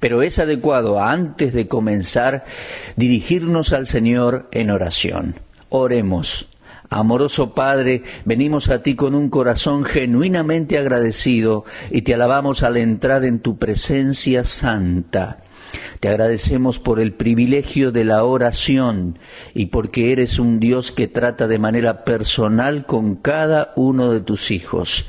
Pero es adecuado, antes de comenzar, dirigirnos al Señor en oración. Oremos. Amoroso Padre, venimos a ti con un corazón genuinamente agradecido y te alabamos al entrar en tu presencia santa. Te agradecemos por el privilegio de la oración y porque eres un Dios que trata de manera personal con cada uno de tus hijos,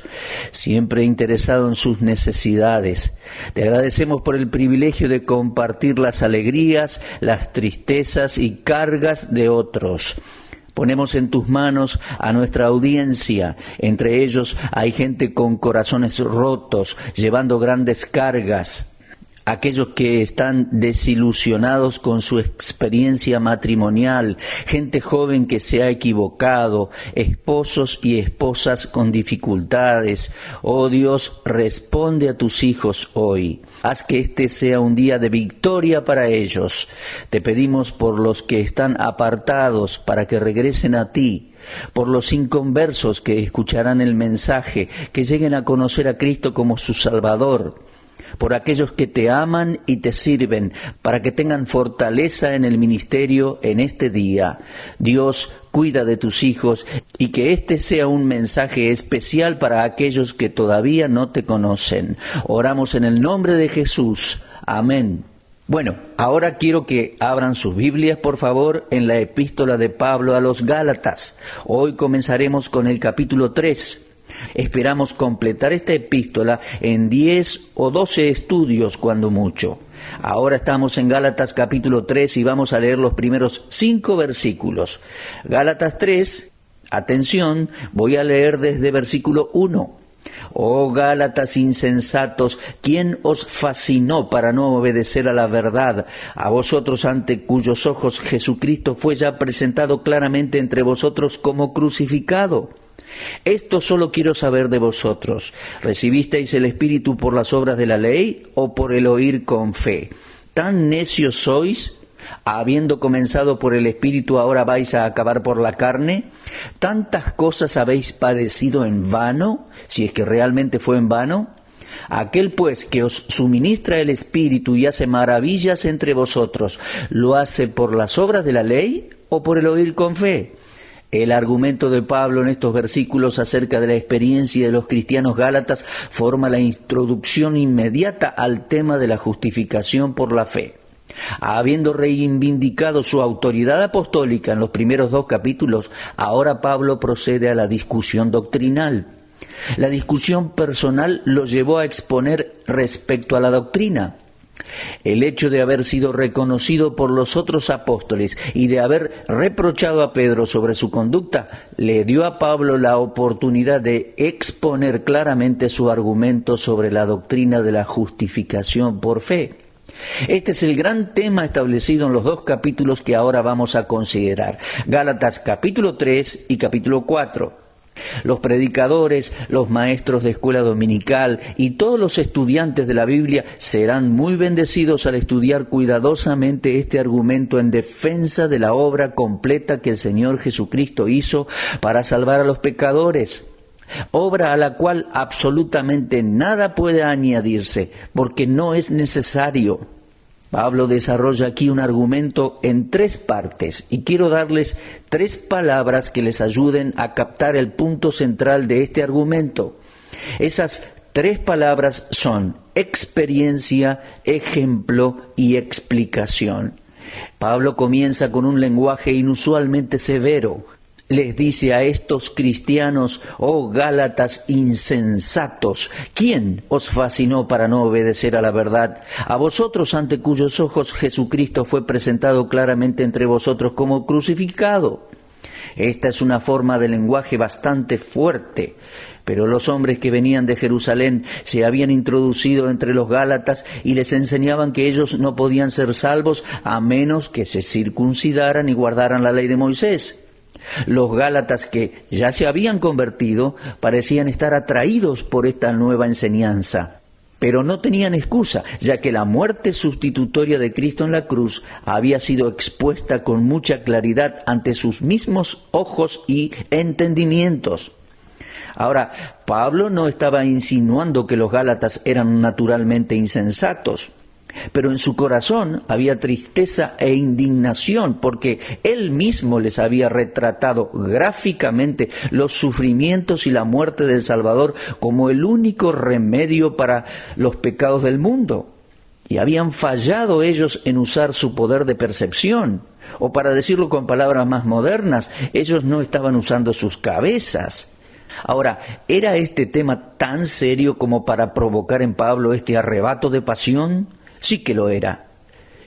siempre interesado en sus necesidades. Te agradecemos por el privilegio de compartir las alegrías, las tristezas y cargas de otros. Ponemos en tus manos a nuestra audiencia. Entre ellos hay gente con corazones rotos, llevando grandes cargas. Aquellos que están desilusionados con su experiencia matrimonial, gente joven que se ha equivocado, esposos y esposas con dificultades. Oh Dios, responde a tus hijos hoy. Haz que este sea un día de victoria para ellos. Te pedimos por los que están apartados para que regresen a ti, por los inconversos que escucharán el mensaje, que lleguen a conocer a Cristo como su Salvador, por aquellos que te aman y te sirven, para que tengan fortaleza en el ministerio en este día. Dios, cuida de tus hijos y que este sea un mensaje especial para aquellos que todavía no te conocen. Oramos en el nombre de Jesús. Amén. Bueno, ahora quiero que abran sus Biblias, por favor, en la epístola de Pablo a los Gálatas. Hoy comenzaremos con el capítulo 3. Esperamos completar esta epístola en 10 o 12 estudios, cuando mucho. Ahora estamos en Gálatas capítulo 3 y vamos a leer los primeros 5 versículos. Gálatas 3, atención, voy a leer desde versículo 1. Oh Gálatas insensatos, ¿quién os fascinó para no obedecer a la verdad? A vosotros, ante cuyos ojos Jesucristo fue ya presentado claramente entre vosotros como crucificado. Esto solo quiero saber de vosotros. ¿Recibisteis el Espíritu por las obras de la ley o por el oír con fe? ¿Tan necios sois? Habiendo comenzado por el Espíritu, ¿ahora vais a acabar por la carne? ¿Tantas cosas habéis padecido en vano, si es que realmente fue en vano? Aquel pues que os suministra el Espíritu y hace maravillas entre vosotros, ¿lo hace por las obras de la ley o por el oír con fe? El argumento de Pablo en estos versículos acerca de la experiencia de los cristianos gálatas forma la introducción inmediata al tema de la justificación por la fe. Habiendo reivindicado su autoridad apostólica en los primeros 2 capítulos, ahora Pablo procede a la discusión doctrinal. La discusión personal lo llevó a exponer respecto a la doctrina. El hecho de haber sido reconocido por los otros apóstoles y de haber reprochado a Pedro sobre su conducta, le dio a Pablo la oportunidad de exponer claramente su argumento sobre la doctrina de la justificación por fe. Este es el gran tema establecido en los 2 capítulos que ahora vamos a considerar, Gálatas capítulo 3 y capítulo 4. Los predicadores, los maestros de escuela dominical y todos los estudiantes de la Biblia serán muy bendecidos al estudiar cuidadosamente este argumento en defensa de la obra completa que el Señor Jesucristo hizo para salvar a los pecadores. Obra a la cual absolutamente nada puede añadirse, porque no es necesario. Pablo desarrolla aquí un argumento en 3 partes y quiero darles 3 palabras que les ayuden a captar el punto central de este argumento. Esas 3 palabras son experiencia, ejemplo y explicación. Pablo comienza con un lenguaje inusualmente severo. Les dice a estos cristianos, oh Gálatas insensatos, ¿quién os fascinó para no obedecer a la verdad? A vosotros, ante cuyos ojos Jesucristo fue presentado claramente entre vosotros como crucificado. Esta es una forma de lenguaje bastante fuerte, pero los hombres que venían de Jerusalén se habían introducido entre los Gálatas y les enseñaban que ellos no podían ser salvos a menos que se circuncidaran y guardaran la ley de Moisés. Los Gálatas, que ya se habían convertido, parecían estar atraídos por esta nueva enseñanza, pero no tenían excusa, ya que la muerte sustitutoria de Cristo en la cruz había sido expuesta con mucha claridad ante sus mismos ojos y entendimientos. Ahora, Pablo no estaba insinuando que los Gálatas eran naturalmente insensatos. Pero en su corazón había tristeza e indignación porque él mismo les había retratado gráficamente los sufrimientos y la muerte del Salvador como el único remedio para los pecados del mundo. Y habían fallado ellos en usar su poder de percepción. O para decirlo con palabras más modernas, ellos no estaban usando sus cabezas. Ahora, ¿era este tema tan serio como para provocar en Pablo este arrebato de pasión? Sí que lo era.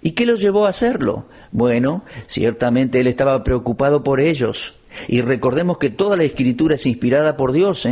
¿Y qué los llevó a hacerlo? Bueno, ciertamente él estaba preocupado por ellos. Y recordemos que toda la Escritura es inspirada por Dios,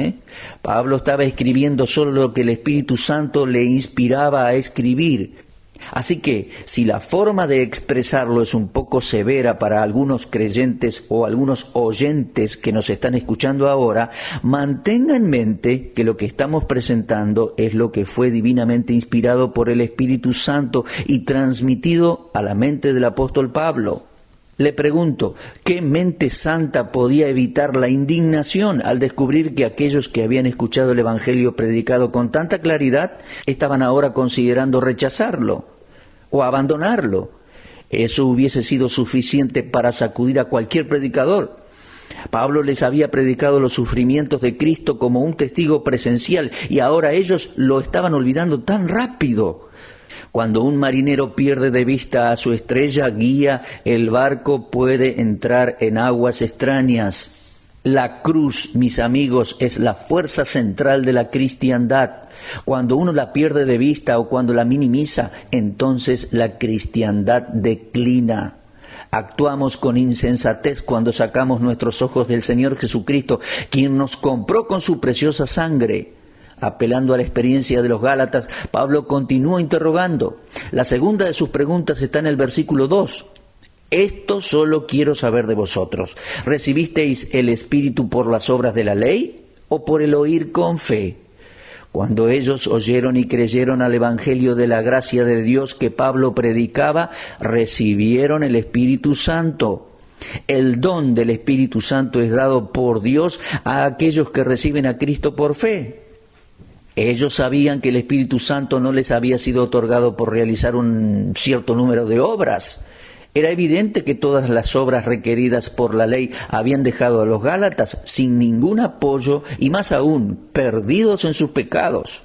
Pablo estaba escribiendo solo lo que el Espíritu Santo le inspiraba a escribir. Así que, si la forma de expresarlo es un poco severa para algunos creyentes o algunos oyentes que nos están escuchando ahora, mantenga en mente que lo que estamos presentando es lo que fue divinamente inspirado por el Espíritu Santo y transmitido a la mente del apóstol Pablo. Le pregunto, ¿qué mente santa podía evitar la indignación al descubrir que aquellos que habían escuchado el Evangelio predicado con tanta claridad estaban ahora considerando rechazarlo o abandonarlo? Eso hubiese sido suficiente para sacudir a cualquier predicador. Pablo les había predicado los sufrimientos de Cristo como un testigo presencial y ahora ellos lo estaban olvidando tan rápido. Cuando un marinero pierde de vista a su estrella guía, el barco puede entrar en aguas extrañas. La cruz, mis amigos, es la fuerza central de la cristiandad. Cuando uno la pierde de vista o cuando la minimiza, entonces la cristiandad declina. Actuamos con insensatez cuando sacamos nuestros ojos del Señor Jesucristo, quien nos compró con su preciosa sangre. Apelando a la experiencia de los Gálatas, Pablo continúa interrogando. La segunda de sus preguntas está en el versículo 2. Esto solo quiero saber de vosotros. ¿Recibisteis el Espíritu por las obras de la ley o por el oír con fe? Cuando ellos oyeron y creyeron al Evangelio de la gracia de Dios que Pablo predicaba, recibieron el Espíritu Santo. El don del Espíritu Santo es dado por Dios a aquellos que reciben a Cristo por fe. Ellos sabían que el Espíritu Santo no les había sido otorgado por realizar un cierto número de obras. Era evidente que todas las obras requeridas por la ley habían dejado a los Gálatas sin ningún apoyo y más aún, perdidos en sus pecados.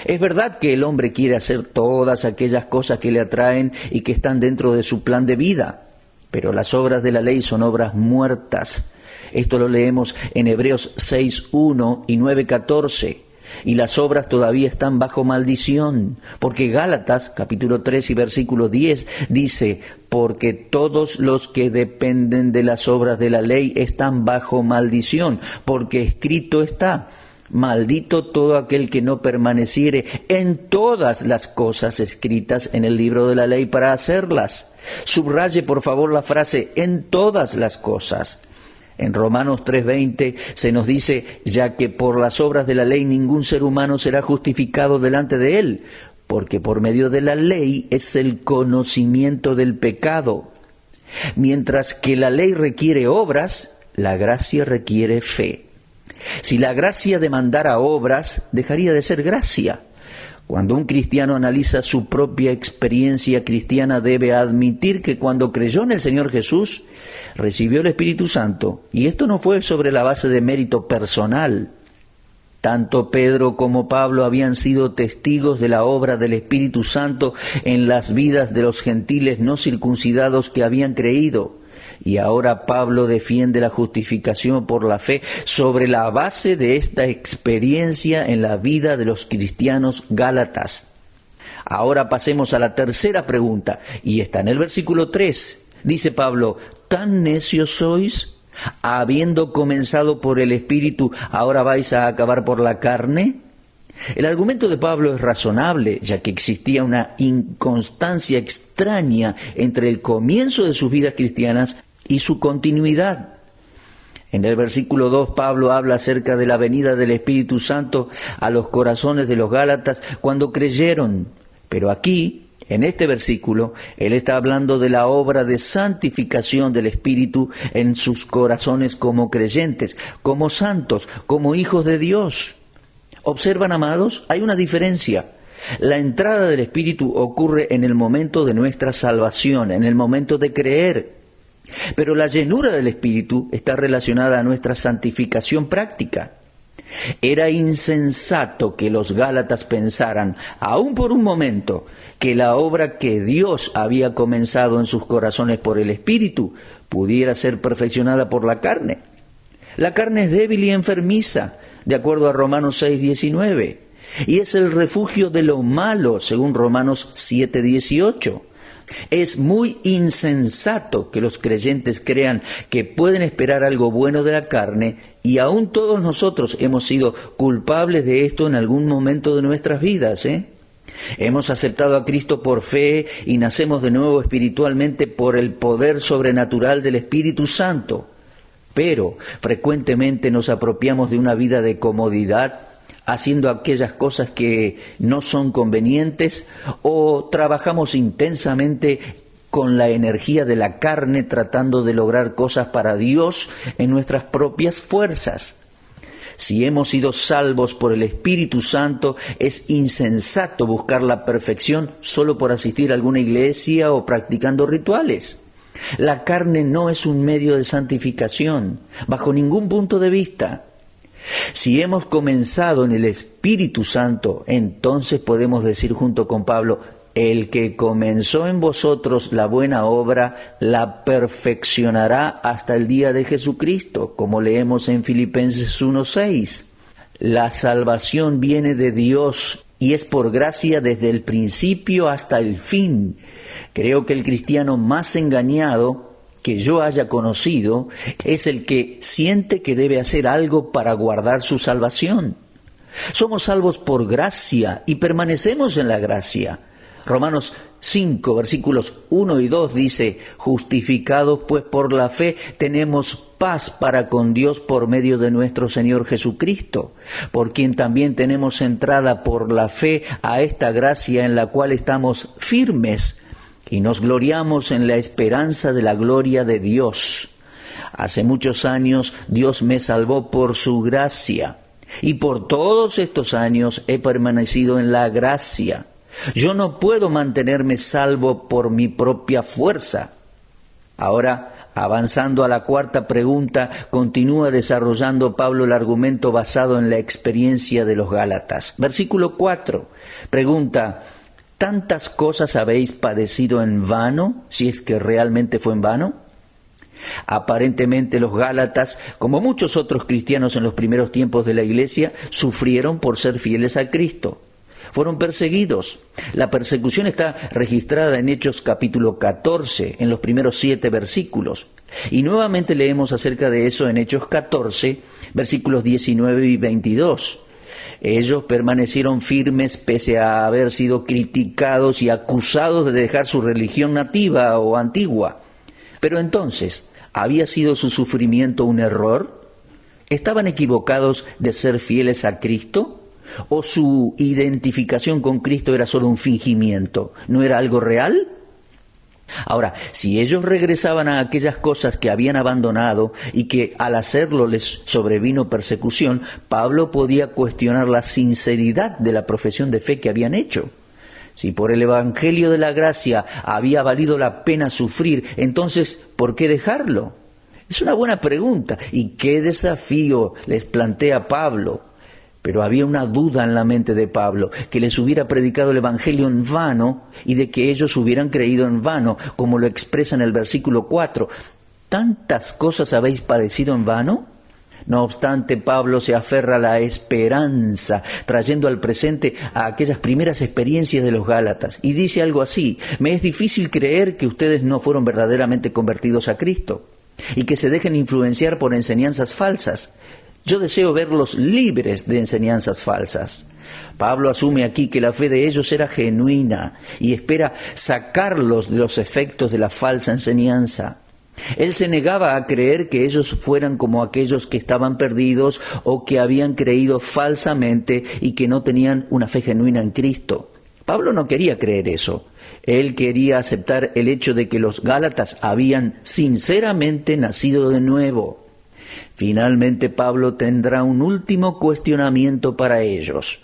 Es verdad que el hombre quiere hacer todas aquellas cosas que le atraen y que están dentro de su plan de vida, pero las obras de la ley son obras muertas. Esto lo leemos en Hebreos 6:1 y 9:14. Y las obras todavía están bajo maldición, porque Gálatas, capítulo 3 y versículo 10, dice, porque todos los que dependen de las obras de la ley están bajo maldición, porque escrito está, maldito todo aquel que no permaneciere en todas las cosas escritas en el libro de la ley para hacerlas. Subraye por favor la frase, en todas las cosas. En Romanos 3:20 se nos dice, ya que por las obras de la ley ningún ser humano será justificado delante de él, porque por medio de la ley es el conocimiento del pecado. Mientras que la ley requiere obras, la gracia requiere fe. Si la gracia demandara obras, dejaría de ser gracia. Cuando un cristiano analiza su propia experiencia cristiana, debe admitir que cuando creyó en el Señor Jesús, recibió el Espíritu Santo, y esto no fue sobre la base de mérito personal. Tanto Pedro como Pablo habían sido testigos de la obra del Espíritu Santo en las vidas de los gentiles no circuncidados que habían creído. Y ahora Pablo defiende la justificación por la fe sobre la base de esta experiencia en la vida de los cristianos gálatas. Ahora pasemos a la tercera pregunta, y está en el versículo 3. Dice Pablo, ¿tan necios sois? Habiendo comenzado por el Espíritu, ¿ahora vais a acabar por la carne? El argumento de Pablo es razonable, ya que existía una inconstancia extraña entre el comienzo de sus vidas cristianas y su continuidad. En el versículo 2, Pablo habla acerca de la venida del Espíritu Santo a los corazones de los Gálatas cuando creyeron. Pero aquí, en este versículo, él está hablando de la obra de santificación del Espíritu en sus corazones como creyentes, como santos, como hijos de Dios. ¿Observan, amados? Hay una diferencia. La entrada del Espíritu ocurre en el momento de nuestra salvación, en el momento de creer. Pero la llenura del Espíritu está relacionada a nuestra santificación práctica. Era insensato que los gálatas pensaran, aún por un momento, que la obra que Dios había comenzado en sus corazones por el Espíritu pudiera ser perfeccionada por la carne. La carne es débil y enfermiza, de acuerdo a Romanos 6:19, y es el refugio de lo malo, según Romanos 7:18. Es muy insensato que los creyentes crean que pueden esperar algo bueno de la carne, y aún todos nosotros hemos sido culpables de esto en algún momento de nuestras vidas, Hemos aceptado a Cristo por fe y nacemos de nuevo espiritualmente por el poder sobrenatural del Espíritu Santo. Pero frecuentemente nos apropiamos de una vida de comodidad, haciendo aquellas cosas que no son convenientes, o trabajamos intensamente con la energía de la carne tratando de lograr cosas para Dios en nuestras propias fuerzas. Si hemos sido salvos por el Espíritu Santo, es insensato buscar la perfección solo por asistir a alguna iglesia o practicando rituales. La carne no es un medio de santificación, bajo ningún punto de vista. Si hemos comenzado en el Espíritu Santo, entonces podemos decir junto con Pablo, el que comenzó en vosotros la buena obra, la perfeccionará hasta el día de Jesucristo, como leemos en Filipenses 1:6. La salvación viene de Dios y es por gracia desde el principio hasta el fin. Creo que el cristiano más engañado que yo haya conocido es el que siente que debe hacer algo para guardar su salvación. Somos salvos por gracia y permanecemos en la gracia. Romanos 5, versículos 1 y 2 dice, justificados pues por la fe tenemos paz para con Dios por medio de nuestro Señor Jesucristo, por quien también tenemos entrada por la fe a esta gracia en la cual estamos firmes y nos gloriamos en la esperanza de la gloria de Dios. Hace muchos años Dios me salvó por su gracia y por todos estos años he permanecido en la gracia. Yo no puedo mantenerme salvo por mi propia fuerza. Ahora, avanzando a la cuarta pregunta, continúa desarrollando Pablo el argumento basado en la experiencia de los Gálatas. Versículo 4, pregunta, ¿tantas cosas habéis padecido en vano, si es que realmente fue en vano? Aparentemente los Gálatas, como muchos otros cristianos en los primeros tiempos de la Iglesia, sufrieron por ser fieles a Cristo. Fueron perseguidos. La persecución está registrada en Hechos capítulo 14, en los primeros 7 versículos. Y nuevamente leemos acerca de eso en Hechos 14, versículos 19 y 22. Ellos permanecieron firmes pese a haber sido criticados y acusados de dejar su religión nativa o antigua. Pero entonces, ¿había sido su sufrimiento un error? ¿Estaban equivocados de ser fieles a Cristo? ¿O su identificación con Cristo era solo un fingimiento? ¿No era algo real? Ahora, si ellos regresaban a aquellas cosas que habían abandonado y que al hacerlo les sobrevino persecución, Pablo podía cuestionar la sinceridad de la profesión de fe que habían hecho. Si por el Evangelio de la Gracia había valido la pena sufrir, entonces, ¿por qué dejarlo? Es una buena pregunta. ¿Y qué desafío les plantea Pablo? Pero había una duda en la mente de Pablo, que les hubiera predicado el Evangelio en vano y de que ellos hubieran creído en vano, como lo expresa en el versículo 4. ¿Tantas cosas habéis padecido en vano? No obstante, Pablo se aferra a la esperanza, trayendo al presente a aquellas primeras experiencias de los Gálatas. Y dice algo así, me es difícil creer que ustedes no fueron verdaderamente convertidos a Cristo y que se dejen influenciar por enseñanzas falsas. Yo deseo verlos libres de enseñanzas falsas. Pablo asume aquí que la fe de ellos era genuina y espera sacarlos de los efectos de la falsa enseñanza. Él se negaba a creer que ellos fueran como aquellos que estaban perdidos o que habían creído falsamente y que no tenían una fe genuina en Cristo. Pablo no quería creer eso. Él quería aceptar el hecho de que los Gálatas habían sinceramente nacido de nuevo. Finalmente Pablo tendrá un último cuestionamiento para ellos.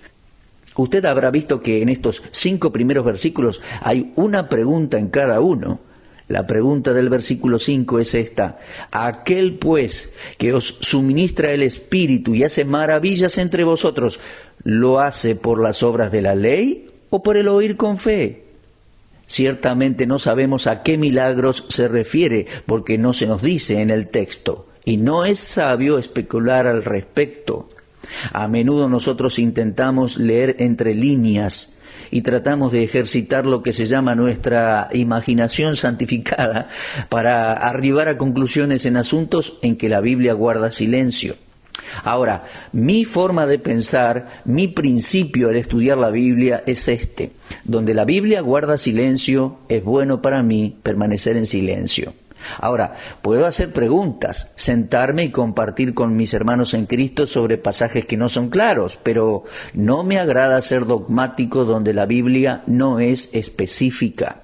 Usted habrá visto que en estos 5 primeros versículos hay una pregunta en cada uno. La pregunta del versículo 5 es esta: aquel pues que os suministra el Espíritu y hace maravillas entre vosotros, ¿lo hace por las obras de la ley o por el oír con fe? Ciertamente no sabemos a qué milagros se refiere, porque no se nos dice en el texto, y no es sabio especular al respecto. A menudo nosotros intentamos leer entre líneas y tratamos de ejercitar lo que se llama nuestra imaginación santificada para arribar a conclusiones en asuntos en que la Biblia guarda silencio. Ahora, mi forma de pensar, mi principio al estudiar la Biblia es este: donde la Biblia guarda silencio, es bueno para mí permanecer en silencio. Ahora, puedo hacer preguntas, sentarme y compartir con mis hermanos en Cristo sobre pasajes que no son claros, pero no me agrada ser dogmático donde la Biblia no es específica.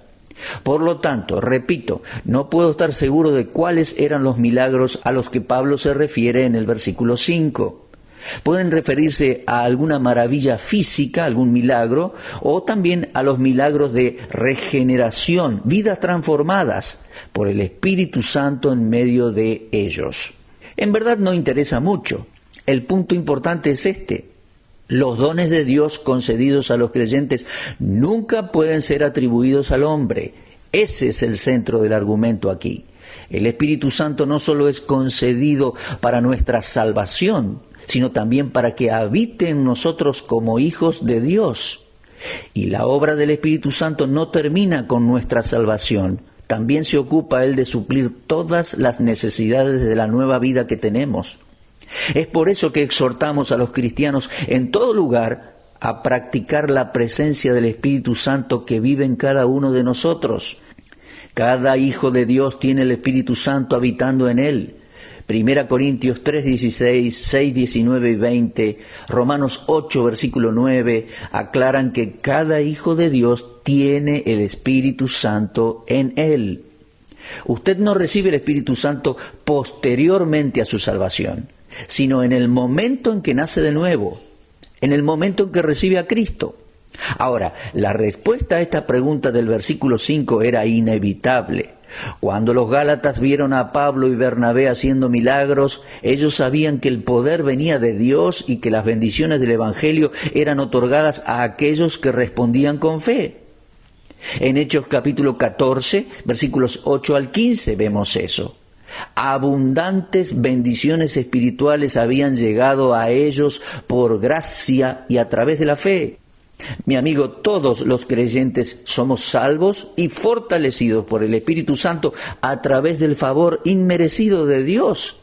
Por lo tanto, repito, no puedo estar seguro de cuáles eran los milagros a los que Pablo se refiere en el versículo 5. Pueden referirse a alguna maravilla física, algún milagro, o también a los milagros de regeneración, vidas transformadas por el Espíritu Santo en medio de ellos. En verdad no interesa mucho. El punto importante es este: los dones de Dios concedidos a los creyentes nunca pueden ser atribuidos al hombre. Ese es el centro del argumento aquí. El Espíritu Santo no solo es concedido para nuestra salvación, sino también para que habite en nosotros como hijos de Dios. Y la obra del Espíritu Santo no termina con nuestra salvación. También se ocupa Él de suplir todas las necesidades de la nueva vida que tenemos. Es por eso que exhortamos a los cristianos en todo lugar a practicar la presencia del Espíritu Santo que vive en cada uno de nosotros. Cada hijo de Dios tiene el Espíritu Santo habitando en él. 1 Corintios 3:16, 6:19 y 20, Romanos 8, versículo 9, aclaran que cada hijo de Dios tiene el Espíritu Santo en él. Usted no recibe el Espíritu Santo posteriormente a su salvación, sino en el momento en que nace de nuevo, en el momento en que recibe a Cristo. Ahora, la respuesta a esta pregunta del versículo 5 era inevitable. Cuando los Gálatas vieron a Pablo y Bernabé haciendo milagros, ellos sabían que el poder venía de Dios y que las bendiciones del Evangelio eran otorgadas a aquellos que respondían con fe. En Hechos capítulo 14, versículos 8 al 15 vemos eso. Abundantes bendiciones espirituales habían llegado a ellos por gracia y a través de la fe. Mi amigo, todos los creyentes somos salvos y fortalecidos por el Espíritu Santo a través del favor inmerecido de Dios.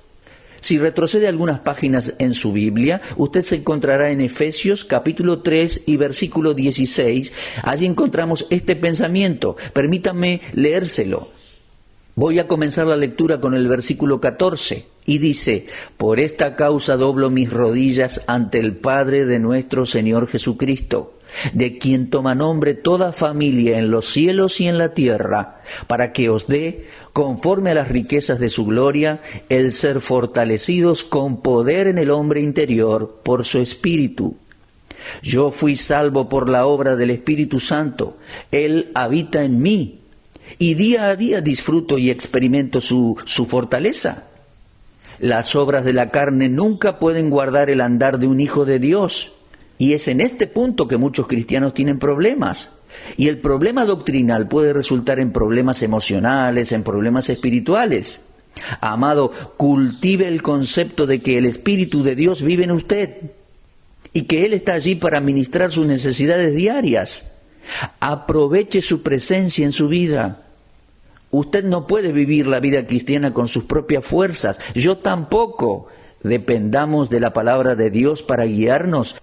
Si retrocede algunas páginas en su Biblia, usted se encontrará en Efesios capítulo 3 y versículo 16. Allí encontramos este pensamiento. Permítanme leérselo. Voy a comenzar la lectura con el versículo 14 y dice: por esta causa doblo mis rodillas ante el Padre de nuestro Señor Jesucristo, de quien toma nombre toda familia en los cielos y en la tierra, para que os dé, conforme a las riquezas de su gloria, el ser fortalecidos con poder en el hombre interior por su Espíritu. Yo fui salvo por la obra del Espíritu Santo. Él habita en mí, y día a día disfruto y experimento su fortaleza. Las obras de la carne nunca pueden guardar el andar de un hijo de Dios. Y es en este punto que muchos cristianos tienen problemas. Y el problema doctrinal puede resultar en problemas emocionales, en problemas espirituales. Amado, cultive el concepto de que el Espíritu de Dios vive en usted y que Él está allí para ministrar sus necesidades diarias. Aproveche su presencia en su vida. Usted no puede vivir la vida cristiana con sus propias fuerzas. Yo tampoco. Dependamos de la palabra de Dios para guiarnos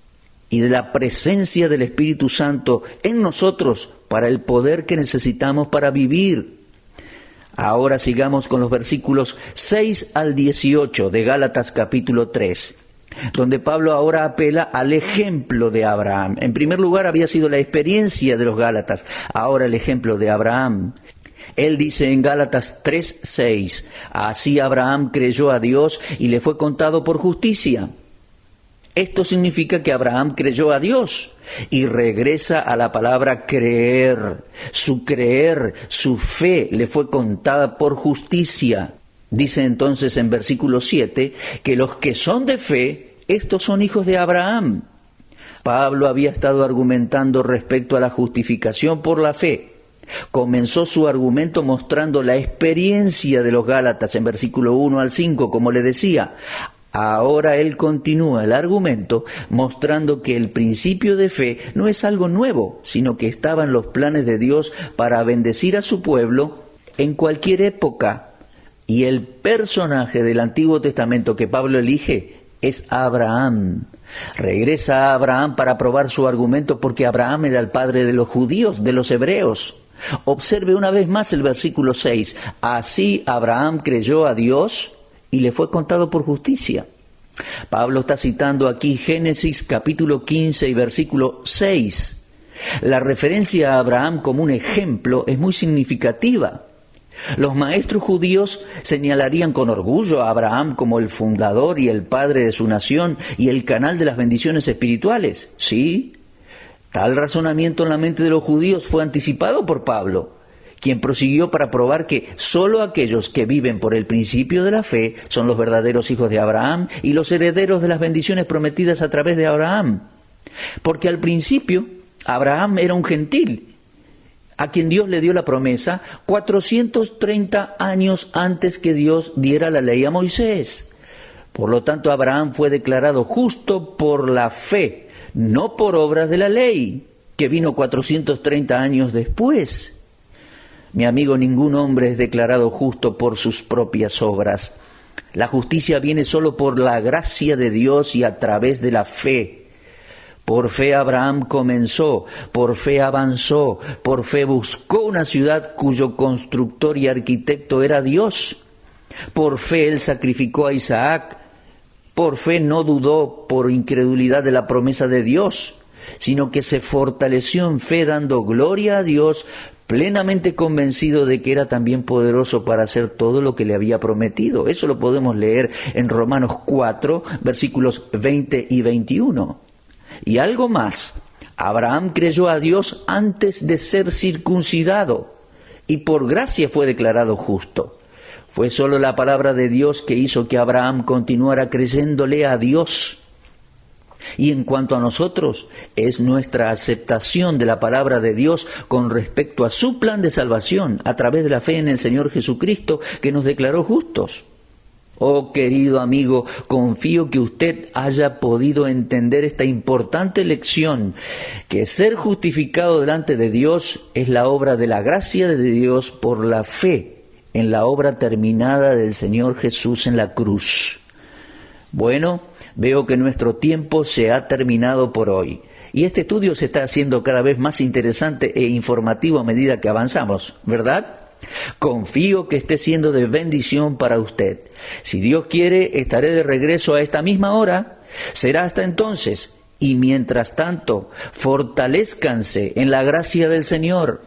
y de la presencia del Espíritu Santo en nosotros para el poder que necesitamos para vivir. Ahora sigamos con los versículos 6 al 18 de Gálatas capítulo 3, donde Pablo ahora apela al ejemplo de Abraham. En primer lugar había sido la experiencia de los Gálatas, ahora el ejemplo de Abraham. Él dice en Gálatas 3:6, así Abraham creyó a Dios y le fue contado por justicia. Esto significa que Abraham creyó a Dios y regresa a la palabra creer. Su fe le fue contada por justicia. Dice entonces en versículo 7 que los que son de fe, estos son hijos de Abraham. Pablo había estado argumentando respecto a la justificación por la fe. Comenzó su argumento mostrando la experiencia de los Gálatas en versículo 1 al 5, como le decía. Ahora él continúa el argumento mostrando que el principio de fe no es algo nuevo, sino que estaba en los planes de Dios para bendecir a su pueblo en cualquier época. Y el personaje del Antiguo Testamento que Pablo elige es Abraham. Regresa a Abraham para probar su argumento porque Abraham era el padre de los judíos, de los hebreos. Observe una vez más el versículo 6. Así Abraham creyó a Dios y le fue contado por justicia. Pablo está citando aquí Génesis capítulo 15 y versículo 6. La referencia a Abraham como un ejemplo es muy significativa. Los maestros judíos señalarían con orgullo a Abraham como el fundador y el padre de su nación y el canal de las bendiciones espirituales. Sí, tal razonamiento en la mente de los judíos fue anticipado por Pablo, quien prosiguió para probar que sólo aquellos que viven por el principio de la fe son los verdaderos hijos de Abraham y los herederos de las bendiciones prometidas a través de Abraham. Porque al principio Abraham era un gentil, a quien Dios le dio la promesa 430 años antes que Dios diera la ley a Moisés. Por lo tanto, Abraham fue declarado justo por la fe, no por obras de la ley, que vino 430 años después. Mi amigo, ningún hombre es declarado justo por sus propias obras. La justicia viene solo por la gracia de Dios y a través de la fe. Por fe Abraham comenzó, por fe avanzó, por fe buscó una ciudad cuyo constructor y arquitecto era Dios. Por fe él sacrificó a Isaac. Por fe no dudó por incredulidad de la promesa de Dios, sino que se fortaleció en fe dando gloria a Dios, plenamente convencido de que era también poderoso para hacer todo lo que le había prometido. Eso lo podemos leer en Romanos 4, versículos 20 y 21. Y algo más, Abraham creyó a Dios antes de ser circuncidado, y por gracia fue declarado justo. Fue solo la palabra de Dios que hizo que Abraham continuara creyéndole a Dios. Y en cuanto a nosotros, es nuestra aceptación de la palabra de Dios con respecto a su plan de salvación a través de la fe en el Señor Jesucristo que nos declaró justos. Oh querido amigo, confío que usted haya podido entender esta importante lección, que ser justificado delante de Dios es la obra de la gracia de Dios por la fe en la obra terminada del Señor Jesús en la cruz. Bueno, veo que nuestro tiempo se ha terminado por hoy. Y este estudio se está haciendo cada vez más interesante e informativo a medida que avanzamos, ¿verdad? Confío que esté siendo de bendición para usted. Si Dios quiere, estaré de regreso a esta misma hora. Será hasta entonces. Y mientras tanto, fortalézcanse en la gracia del Señor.